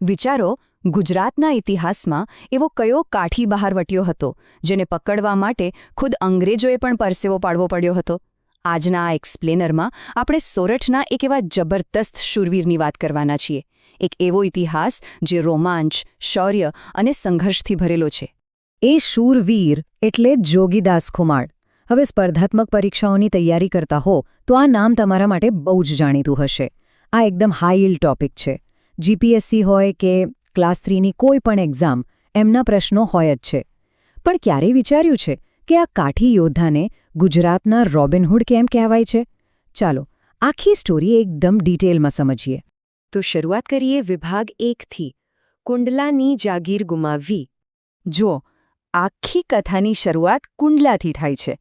વિચારો, ગુજરાતના ઇતિહાસમાં એવો કયો કાઠી બહારવટ્યો હતો જેને પકડવા માટે ખુદ અંગ્રેજોએ પણ પરસેવો પાડવો પડ્યો હતો? આજના આ એક્સપ્લેનરમાં આપણે સોરઠના એક એવા જબરદસ્ત શૂરવીરની વાત કરવાના છીએ. એક એવો ઇતિહાસ જે રોમાંચ, શૌર્ય અને સંઘર્ષથી ભરેલો છે. એ શૂરવીર એટલે જોગીદાસ ખુમાણ. હવે સ્પર્ધાત્મક પરીક્ષાઓની તૈયારી કરતા હો તો આ નામ તમારા માટે બહુ જ જાણીતું હશે. આ એકદમ હાઈ ટોપિક છે. જીપીએસસી હોય કે ક્લાસ 3ની કોઈ પણ એક્ઝામ, એમના પ્રશ્નો હોય જ છે. પણ ક્યારેય વિચાર્યું છે કે આ કાઠી યોદ્ધાને ગુજરાતના રોબિનહુડ કેમ કહેવાય છે? ચાલો આખી સ્ટોરી એકદમ ડિટેલમાં સમજીએ. તો શરૂઆત કરીએ વિભાગ 1થી, કુંડલાની જાગીર ગુમાવવી. જો આખી કથાની શરૂઆત કુંડલાથી થાય છે.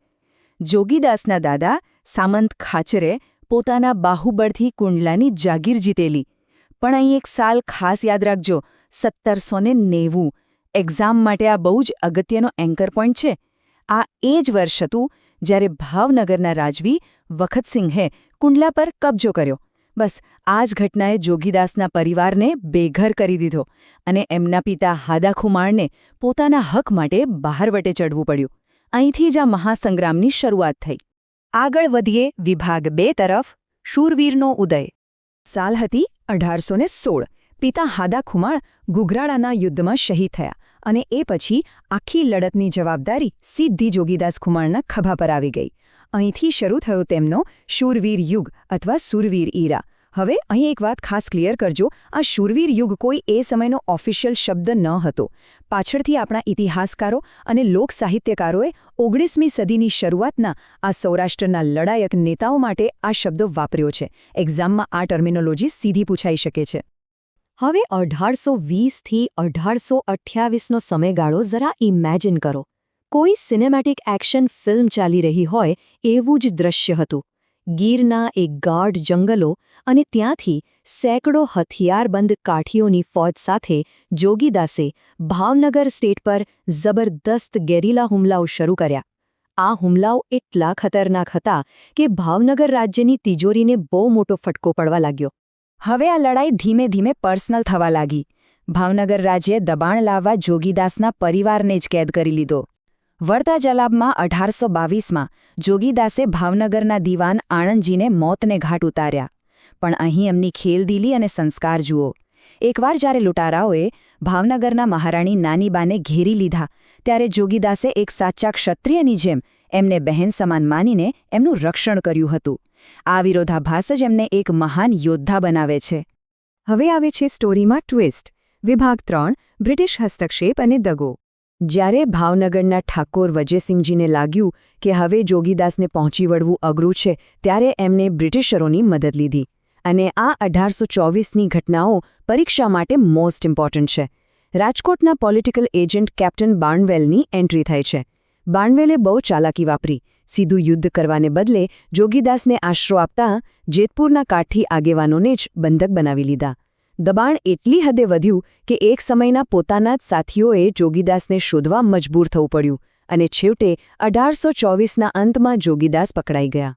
જોગીદાસના દાદા સામંત ખાચરે પોતાના બાહુબળથી કુંડલાની જાગીર જીતેલી. પણ અહીં એક સાલ ખાસ યાદ રાખજો, 1790. એક્ઝામ માટે આ બહુ જ અગત્યનો એન્કર પોઈન્ટ છે. આ એ જ વર્ષ હતું જ્યારે ભાવનગરના રાજવી વખતસિંહે કુંડલા પર કબજો કર્યો. બસ આ જ ઘટનાએ જોગીદાસના પરિવારને બેઘર કરી દીધો અને એમના પિતા હાદા ખુમાણને પોતાના હક માટે બહારવટે ચડવું પડ્યું. અહીંથી જ આ મહાસંગ્રામની શરૂઆત થઈ. આગળ વધીએ વિભાગ 2 તરફ, શૂરવીરનો ઉદય. સાલ હતી 1816. પિતા હાદા ખુમાણ ગુગરાળાના યુદ્ધમાં શહીદ થયા અને એ પછી આખી લડતની જવાબદારી સીધી જોગીદાસ ખુમાણના ખભા પર આવી ગઈ. અહીંથી શરૂ થયો તેમનો શૂરવીર યુગ અથવા સુરવીર ઈરા. હવે અહીં એક વાત ખાસ ક્લિયર કરજો, આ શૂરવીર યુગ કોઈ એ સમયનો ઓફિશિયલ શબ્દ ન હતો. પાછળથી આપણા ઇતિહાસકારો અને લોક સાહિત્યકારોએ 19મી સદીની શરૂઆતના આ સૌરાષ્ટ્રના લડાયક નેતાઓ માટે આ શબ્દો વાપર્યો છે. એક્ઝામમાં આ ટર્મિનોલોજી સીધી પૂછાઈ શકે છે. હવે 1820થી 1828નો સમયગાળો જરા ઇમેજિન કરો. કોઈ સિનેમેટિક એક્શન ફિલ્મ ચાલી રહી હોય એવું જ દ્રશ્ય હતું. ગીરના એક ગાઢ જંગલો અને ત્યાંથી સેંકડો હથિયારબંધ કાઠીઓની ફોજ સાથે જોગીદાસે ભાવનગર સ્ટેટ પર જબરદસ્ત ગેરિલા હુમલાઓ શરૂ કર્યા. આ હુમલાઓ એટલા ખતરનાક હતા કે ભાવનગર રાજ્યની તિજોરીને બહુ મોટો ફટકો પડવા લાગ્યો. હવે આ લડાઈ ધીમે ધીમે પર્સનલ થવા લાગી. ભાવનગર રાજ્યે દબાણ લાવવા જોગીદાસના પરિવારને જ કેદ કરી લીધો. વળતા જલાબમાં 1822માં જોગીદાસે ભાવનગરના દીવાન આણંદજીને મોતને ઘાટ ઉતાર્યા. પણ અહીં એમની ખેલદિલી અને સંસ્કાર જુઓ. એકવાર જ્યારે લૂંટારાઓએ ભાવનગરના મહારાણી નાનીબાને ઘેરી લીધા ત્યારે જોગીદાસે એક સાચા ક્ષત્રિયની જેમ એમને બહેન સમાન માનીને એમનું રક્ષણ કર્યું હતું. આ વિરોધાભાસ જ એમને એક મહાન યોદ્ધા બનાવે છે. હવે આવે છે સ્ટોરીમાં ટ્વિસ્ટ. વિભાગ 3, બ્રિટિશ હસ્તક્ષેપ અને દગો. જ્યારે ભાવનગરના ઠાકોર વજયસિંહજીને લાગ્યું કે હવે જોગીદાસને પહોંચી વળવું અઘરું છે, ત્યારે એમણે બ્રિટિશરોની મદદ લીધી. અને આ 1824ની ઘટનાઓ પરીક્ષા માટે મોસ્ટ ઇમ્પોર્ટન્ટ છે. રાજકોટના પોલિટિકલ એજન્ટ કેપ્ટન બાર્નવેલની એન્ટ્રી થાય છે. બાર્નવેલે બહુ ચાલાકી વાપરી. સીધું યુદ્ધ કરવાને બદલે જોગીદાસને આશરો આપતા જેતપુરના કાઠી આગેવાનોને જ બંધક બનાવી લીધા. દબાણ એટલી હદે વધ્યું કે એક સમયના પોતાના જ સાથીઓએ જોગીદાસને શોધવા મજબૂર થવું પડ્યું અને છેવટે 1824ના અંતમાં જોગીદાસ પકડાઈ ગયા.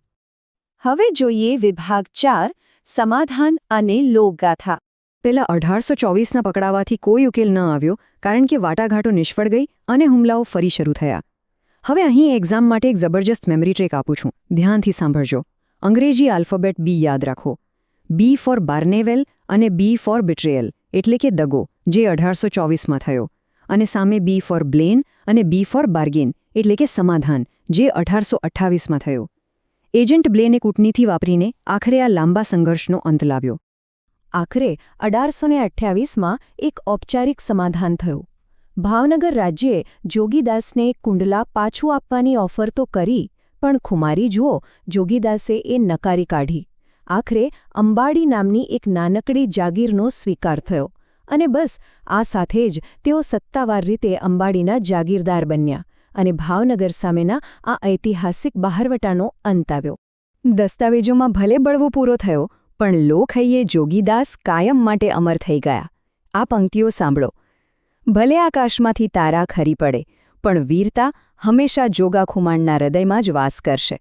હવે જોઈએ વિભાગ 4, સમાધાન અને લોકગાથા. પેલા 1824ના પકડાવાથી કોઈ ઉકેલ ન આવ્યો કારણ કે વાટાઘાટો નિષ્ફળ ગઈ અને હુમલાઓ ફરી શરૂ થયા. હવે અહીં એક્ઝામ માટે એક જબરજસ્ત મેમરી ટ્રેક આપું છું. ધ્યાનથી સાંભળજો. અંગ્રેજી આલ્ફાબેટ બી યાદ રાખો. બી ફોર બાર્નેવેલ અને બી ફોર બિટ્રેયલ એટલે કે દગો, જે 1824માં થયો. અને સામે બી ફોર બ્લેન અને બી ફોર બાર્ગેન એટલે કે સમાધાન, જે 1828માં થયો. એજન્ટ બ્લેને કૂટનીતિ વાપરીને આખરે આ લાંબા સંઘર્ષનો અંત લાવ્યો. આખરે 1828માં એક ઔપચારિક સમાધાન થયું. ભાવનગર રાજ્યે જોગીદાસને કુંડલા પાછું આપવાની ઓફર તો કરી, પણ ખુમારી જુઓ, જોગીદાસે એ નકારી કાઢી. આખરે અંબાડી નામની એક નાનકડી જાગીરનો સ્વીકાર થયો અને બસ આ સાથે જ તેઓ સત્તાવાર રીતે અંબાડીના જાગીરદાર બન્યા અને ભાવનગર સામેના આ ઐતિહાસિક બહારવટાનો અંત આવ્યો. દસ્તાવેજોમાં ભલે બળવો પૂરો થયો, પણ લોકહૈયે જોગીદાસ કાયમ માટે અમર થઈ ગયા. આ પંક્તિઓ સાંભળો. ભલે આકાશમાંથી તારા ખરી પડે, પણ વીરતા હંમેશા જોગા ખુમાણના હૃદયમાં જ વાસ કરશે.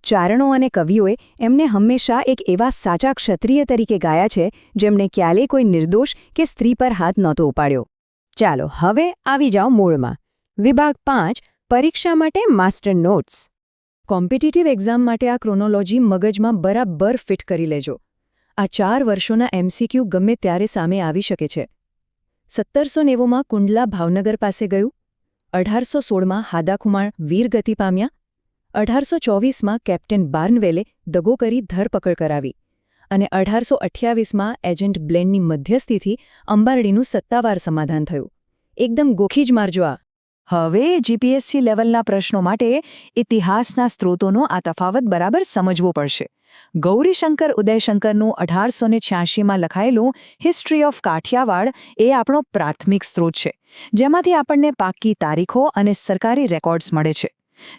ચારણો અને કવિઓએ એમને હંમેશા એક એવા સાચા ક્ષત્રિય તરીકે ગાયા છે જેમણે ક્યારેય કોઈ નિર્દોષ કે સ્ત્રી પર હાથ નહોતો ઉપાડ્યો. ચાલો હવે આવી જાઓ મૂળમાં. વિભાગ 5 પરીક્ષા માટે માસ્ટર નોટ્સ. કોમ્પિટિટિવ એક્ઝામ માટે આ ક્રોનોલોજી મગજમાં બરાબર ફિટ કરી લેજો. આ 4 વર્ષોના MCQ ગમે ત્યારે સામે આવી શકે છે. 1790માં કુંડલા ભાવનગર પાસે ગયું. 1816માં હાદાખુમાણ વીરગતિ પામ્યા. 1824માં કેપ્ટન બાર્નવેલે દગો કરી ધરપકડ કરાવી અને 1828માં એજન્ટ બ્લેનની મધ્યસ્થીથી અંબારડીનું સત્તાવાર સમાધાન થયું. એકદમ ગોખી જ મારજો આ. હવે GPSC લેવલના પ્રશ્નો માટે ઇતિહાસના સ્ત્રોતોનો આ તફાવત બરાબર સમજવો પડશે. ગૌરીશંકર ઉદયશંકરનું 1886માં લખાયેલું હિસ્ટ્રી ઓફ કાઠિયાવાડ એ આપણો પ્રાથમિક સ્ત્રોત છે, જેમાંથી આપણને પાક્કી તારીખો અને સરકારી રેકોર્ડ્સ મળે છે.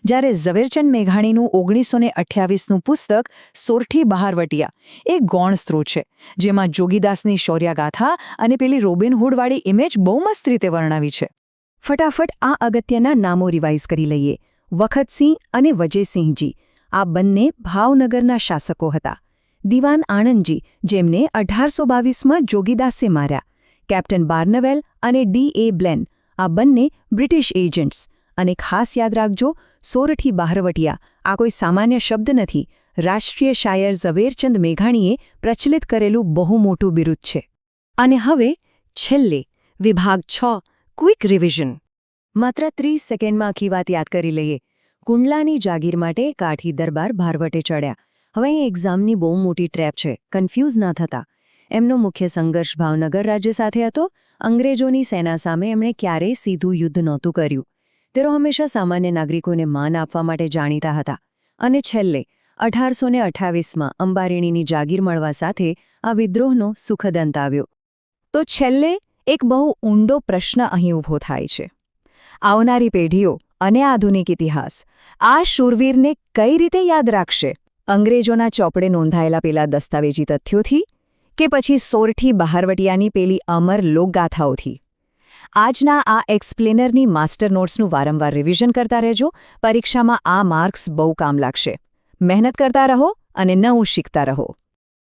જ્યારે ઝવેરચંદ મેઘાણીનું 1928નું પુસ્તક સોરઠી બહારવટિયા એ ગૌણ સ્ત્રોત છે, જેમાં જોગીદાસની શૌર્યગાથા અને પેલી રોબિનહૂડવાળી ઇમેજ બહુ મસ્ત રીતે વર્ણવી છે. ફટાફટ આ અગત્યના નામો રિવાઇઝ કરી લઈએ. વખતસિંહ અને વજયસિંહજી આ બંને ભાવનગરના શાસકો હતા. દિવાન આણંદજી, જેમને 1822માં જોગીદાસે માર્યા. કેપ્ટન બાર્નવેલ અને D.A. બ્લેન આ બંને બ્રિટિશ એજન્ટ્સ. અને ખાસ યાદ રાખજો, સોરઠી બહારવટિયા આ કોઈ સામાન્ય શબ્દ નથી. રાષ્ટ્રીય શાયર ઝવેરચંદ મેઘાણીએ પ્રચલિત કરેલું બહુ મોટું બિરુદ છે. અને હવે છેલ્લે વિભાગ 6 ક્વિક રિવિઝન. માત્ર 30 સેકન્ડમાં આખી વાત યાદ કરી લઈએ. કુંડલાની જાગીર માટે કાઠી દરબાર ભારવટે ચડ્યા. હવે અહીં એક્ઝામની બહુ મોટી ટ્રેપ છે, કન્ફ્યુઝ ના થતા. એમનો મુખ્ય સંઘર્ષ ભાવનગર રાજ્ય સાથે હતો. અંગ્રેજોની સેના સામે એમણે ક્યારેય સીધું યુદ્ધ નહોતું કર્યું. તેઓ હંમેશા સામાન્ય નાગરિકોને માન આપવા માટે જાણીતા હતા. અને છેલ્લે 1828માં અંબારણીની જાગીર મળવા સાથે આ વિદ્રોહનો સુખદ અંત આવ્યો. તો છેલ્લે એક બહુ ઊંડો પ્રશ્ન અહીં ઊભો થાય છે. આવનારી પેઢીઓ અને આધુનિક ઇતિહાસ આ શૂરવીરને કઈ રીતે યાદ રાખશે? અંગ્રેજોના ચોપડે નોંધાયેલા પેલા દસ્તાવેજી તથ્યોથી કે પછી સોરઠી બહારવટિયાની પેલી અમર લોકગાથાઓથી? આજના આ એક્સપ્લેનરની માસ્ટર નોટ્સનું વારંવાર રિવિઝન કરતા રહેજો. પરીક્ષામાં આ માર્ક્સ બહુ કામ લાગશે. મહેનત કરતા રહો અને નવું શીખતા રહો.